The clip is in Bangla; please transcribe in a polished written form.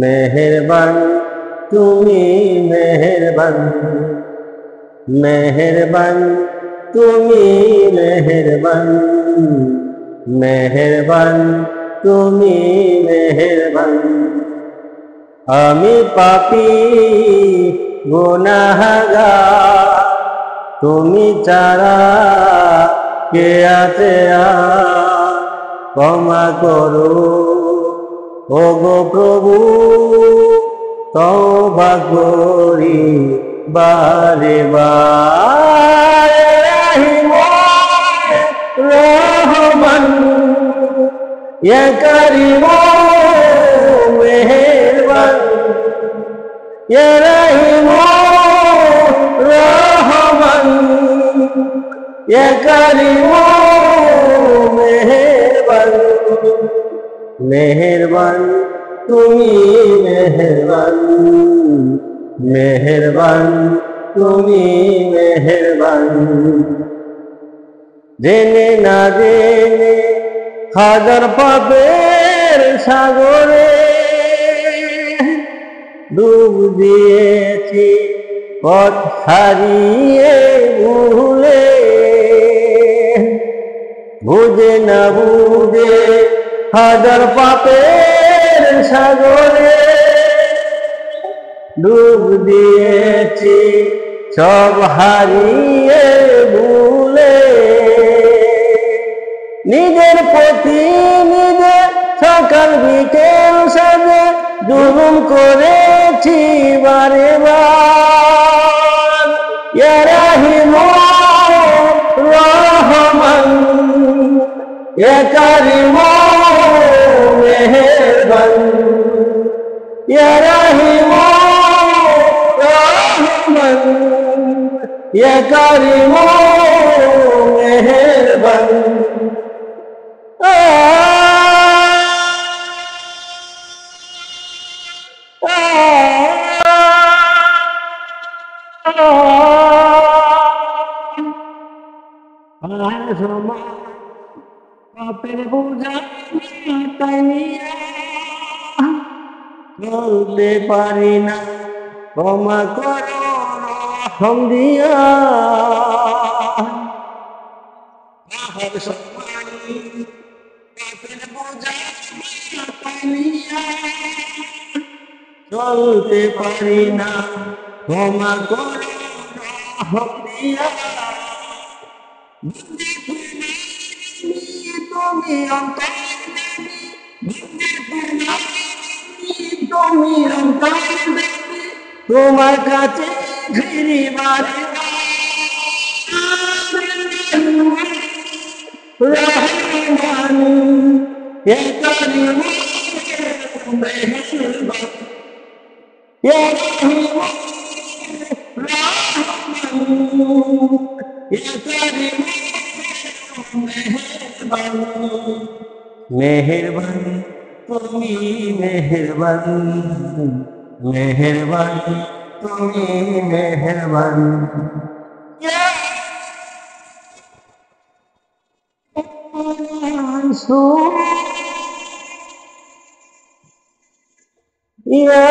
মেহেরবান তুমি মেহেরবান, মেহেরবান তুমি মেহেরবান, মেহেরবান তুমি মেহেরবান। আমি পাপী গুনাহগার, তুমি ছাড়া কে আছে আর, ক্ষমা করো ওগো প্রভু, তওবা করি বারে বারে। রহিম রহমান ইয়া কারীম মেহেরবান, ইয়া রহিম রহমান ইয়া কারীম মেহেরবান। মেহেরবান তুমি মেহেরবান, মেহেরবান তুমি মেহেরবান। জেনে না জেনে হাজার পাপের সাগরে ডুব দিয়েছি পথ হারিয়ে ভুলে। বুঝে না বুঝে হাজার পাপের সাগরে ডুব দিয়েছি সব হারিয়ে ভুলে। নিজের প্রতি নিজে সকাল বিকেল সাজে জুলুম করেছি বারে বার। ইয়া রহিম রহমান ইয়া কারীম মেহেরবান, ইয়া রহিম রহমান ইয়া কারীম মেহেরবান। পাপের বোঝা মাথায় নিয়ে চলতে পারি না, ক্ষমা করো রহম দিয়া। পাপের বোঝা মাথায় নিয়ে চলতে পারি না, ক্ষমা করো রহম দিয়া। তুমি অন্তর্যামী, তুমি অন্তর্যামী, তোমার কাছে ফিরি বারে রহমান ইয়া কারীম মেহেরবান, ইয়া রহিম রহমান ইয়া কারীম মেহেরবান। মেহেরবান তুমি মেহেরবান, মেহেরবান তুমি মেহেরবান। ইয়া